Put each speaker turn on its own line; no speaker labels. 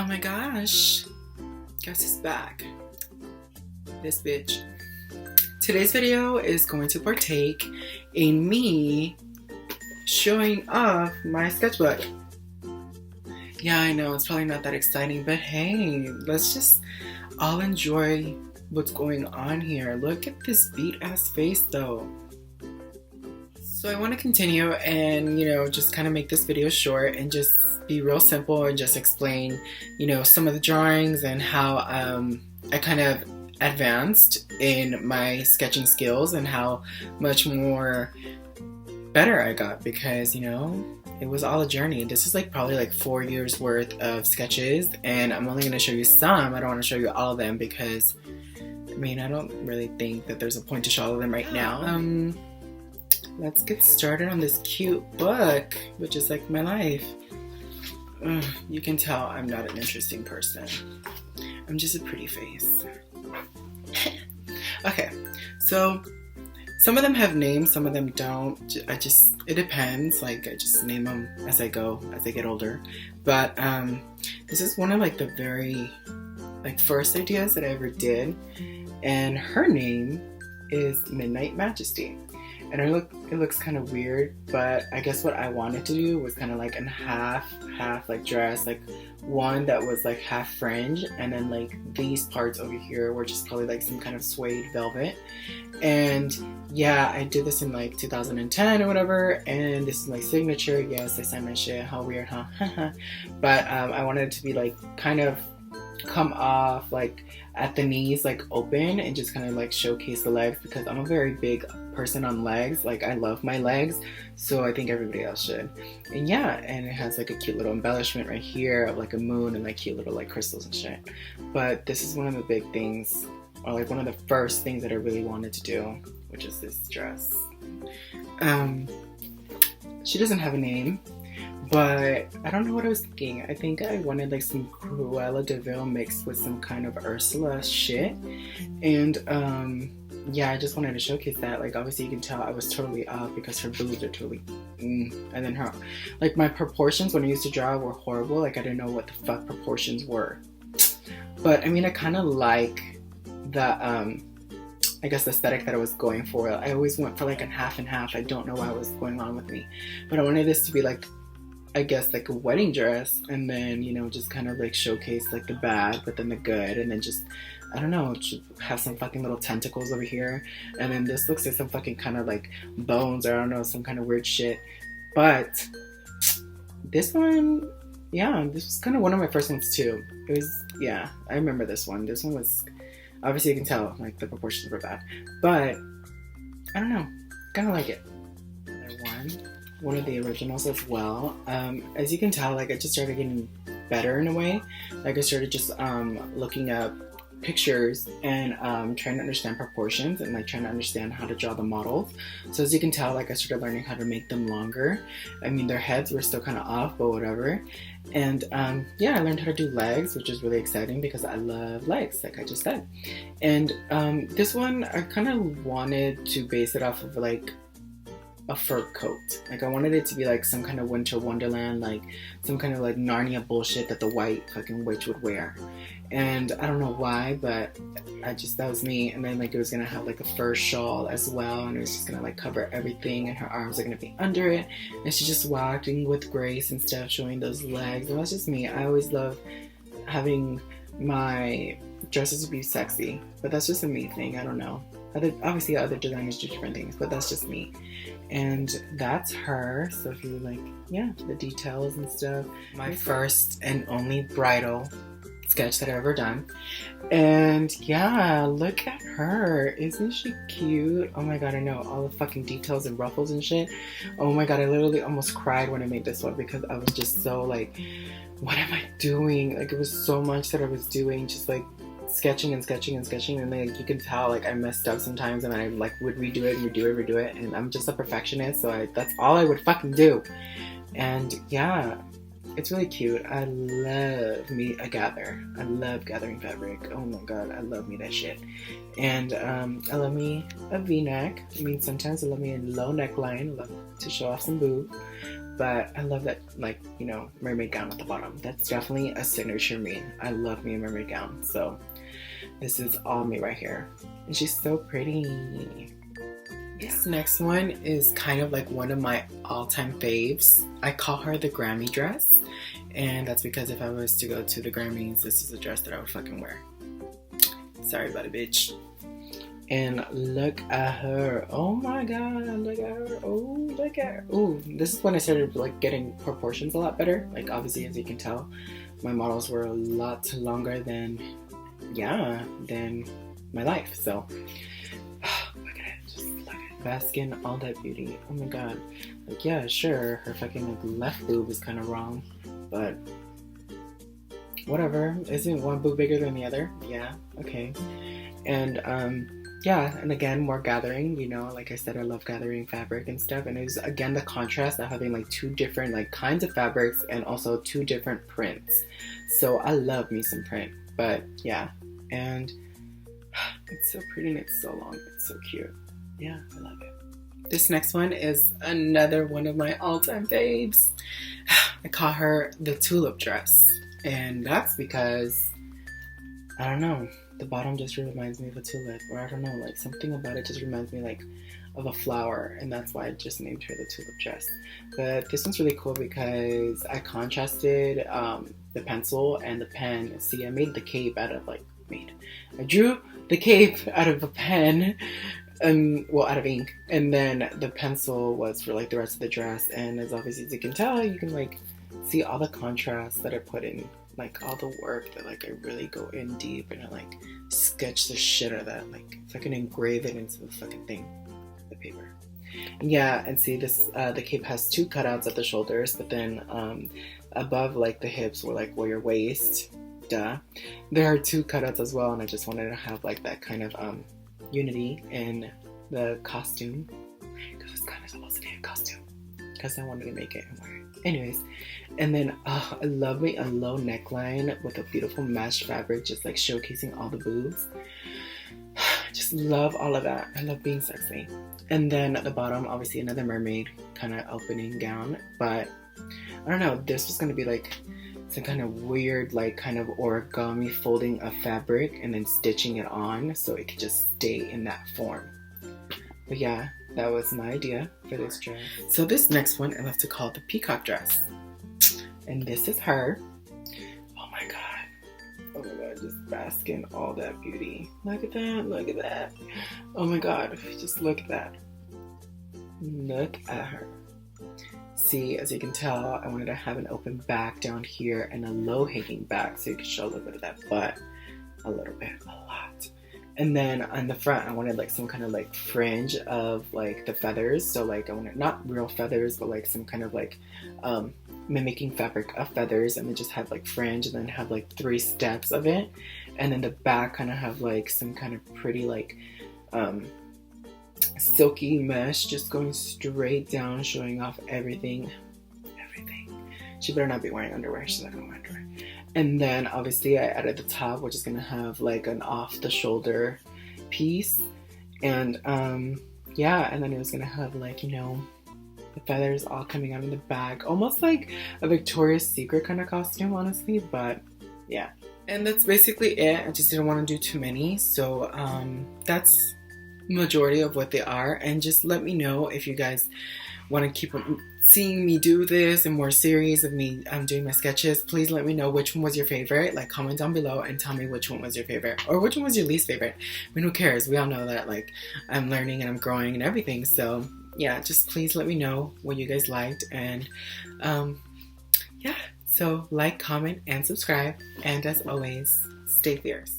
Oh my gosh, guess who's back? This bitch. Today's video is going to partake in me showing off my sketchbook. Yeah, I know it's probably not that exciting, but hey, let's just all enjoy what's going on here. Look at this beat ass face though. So I want to continue and, just kind of make this video short and just be real simple and just explain, some of the drawings and how I kind of advanced in my sketching skills and how much more better I got because, it was all a journey. This is probably 4 years worth of sketches, and I'm only going to show you some. I don't want to show you all of them because, I don't really think that there's a point to show all of them right now. Let's get started on this cute book, which is like my life. Ugh, you can tell I'm not an interesting person. I'm just a pretty face. Okay, so some of them have names, some of them don't. It depends. I just name them as I go, as I get older. But this is one of the very first ideas that I ever did, and her name is Midnight Majesty. And it looks kind of weird, but I guess what I wanted to do was kind of a half dress, one that was half fringe, and then these parts over here were just probably some kind of suede velvet. And yeah, I did this in 2010 or whatever, and this is my signature. Yes, I signed my shit. How weird, huh? But I wanted it to be kind of come off at the knees, open, and just kind of showcase the legs, because I'm a very big person on legs. I love my legs, so I think everybody else should. And yeah, and it has a cute little embellishment right here of a moon and cute little crystals and shit. But this is one of the big things, or one of the first things that I really wanted to do, which is this dress. She doesn't have a name, but I don't know what I was thinking. I think I wanted some Cruella de Vil mixed with some kind of Ursula shit. And yeah, I just wanted to showcase that. Obviously you can tell I was totally off because her boobs are totally and then her my proportions when I used to draw were horrible. I didn't know what the fuck proportions were. But I kind of like the I guess the aesthetic that I was going for. I always went for a half and half. I don't know what was going on with me, but I wanted this to be I guess a wedding dress, and then just kind of showcase the bad but then the good, and then just I don't know, just have some fucking little tentacles over here, and then this looks like some fucking kind of bones, or I don't know, some kind of weird shit. But this one, yeah, this was kind of one of my first ones too. It was, yeah, I remember this one. This one was, obviously you can tell the proportions were bad, but I don't know, kind of like it. One of the originals as well. As you can tell, I just started getting better in a way. I started just looking up pictures and trying to understand proportions and trying to understand how to draw the models. So as you can tell, I started learning how to make them longer. Their heads were still kind of off, but whatever. And yeah, I learned how to do legs, which is really exciting because I love legs, like I just said. And this one, I kind of wanted to base it off of a fur coat. I wanted it to be some kind of winter wonderland, some kind of Narnia bullshit that the white fucking witch would wear. And I don't know why, but that was me. And then it was gonna have a fur shawl as well, and it was just gonna cover everything, and her arms are gonna be under it, and she just walking with grace and stuff, showing those legs. And that's just me. I always love having my dresses to be sexy, but that's just a me thing. I don't know. Obviously other designers do different things, but that's just me. And that's her. So if you the details and stuff. My first and only bridal sketch that I've ever done. And yeah, look at her. Isn't she cute? Oh my god, I know all the fucking details and ruffles and shit. Oh my god, I literally almost cried when I made this one because I was just so what am I doing? It was so much that I was doing, just sketching and sketching and sketching, and you can tell I messed up sometimes, and I would redo it, and I'm just a perfectionist, so that's all I would fucking do. And yeah, it's really cute. I love me a gather. I love gathering fabric. Oh my god, I love me that shit. And I love me a v-neck. Sometimes I love me a low neckline. I love to show off some boob. but I love that, like, you know, mermaid gown at the bottom. That's definitely a signature me. I love me a mermaid gown. So this is all me right here. And she's so pretty. This next one is kind of like one of my all-time faves. I call her the Grammy dress. And that's because if I was to go to the Grammys, this is a dress that I would fucking wear. Sorry about it, bitch. And look at her. Oh my god, look at her. Oh, look at her. Oh, this is when I started like getting proportions a lot better. Like obviously, as you can tell, my models were a lot longer than my life. So look at it. Just look at it. Bask in all that beauty. Oh my god. Like, yeah, sure, her fucking like left boob is kind of wrong, but whatever. Isn't one boob bigger than the other? Yeah, okay. And yeah, and again, more gathering, you know, like I said, I love gathering fabric and stuff. And it was, again, the contrast of having like two different like kinds of fabrics and also two different prints. So I love me some print, but yeah. And it's so pretty and it's so long. It's so cute. Yeah, I love it. This next one is another one of my all-time faves. I call her the Tulip dress. And that's because, I don't know, the bottom just reminds me of a tulip, or I don't know, like something about it just reminds me like of a flower, and that's why I just named her the Tulip dress. But this one's really cool because I contrasted the pencil and the pen. See, I made the cape out of I drew the cape out of a pen, and well, out of ink, and then the pencil was for like the rest of the dress. And as obviously as you can tell, you can like see all the contrast that I put in, like all the work that like I really go in deep and I like sketch the shit out of that, like if I can engrave it into the fucking thing, the paper. Yeah, and see this, the cape has two cutouts at the shoulders, but then above like the hips or like where your waist, there are two cutouts as well, and I just wanted to have like that kind of unity in the costume, because it's kind of supposed to be a costume, because I wanted to make it and wear it. Anyways, and then I love me a low neckline with a beautiful mesh fabric, just like showcasing all the boobs. Just love all of that. I love being sexy. And then at the bottom, obviously another mermaid kind of opening gown, but I don't know, this was going to be like some kind of weird like kind of origami folding of fabric and then stitching it on so it could just stay in that form. But yeah, that was my idea for this dress. So this next one I love to call the peacock dress. And this is her. Oh my god. Oh my god, just bask in all that beauty. Look at that, look at that. Oh my god, just look at that. Look at her. See, as you can tell, I wanted to have an open back down here and a low hanging back so you can show a little bit of that butt. A little bit, a lot. And then on the front, I wanted like some kind of like fringe of like the feathers. So like I wanted not real feathers, but like some kind of like mimicking fabric of feathers, and then just have like fringe and then have like 3 steps of it. And then the back kind of have like some kind of pretty like silky mesh just going straight down, showing off everything. She better not be wearing underwear. She's not gonna wear underwear. And then obviously I added the top, which is gonna have like an off the shoulder piece, and yeah, and then it was gonna have like, you know, the feathers all coming out in the back, almost like a Victoria's Secret kind of costume, honestly. But yeah, and that's basically it. I just didn't want to do too many, so that's majority of what they are. And just let me know if you guys want to keep seeing me do this and more series of me doing my sketches. Please let me know which one was your favorite. Like, comment down below and tell me which one was your favorite, or which one was your least favorite. I mean, who cares? We all know that like I'm learning and I'm growing and everything. So yeah, just please let me know what you guys liked. And yeah, so like, comment, and subscribe. And as always, stay fierce.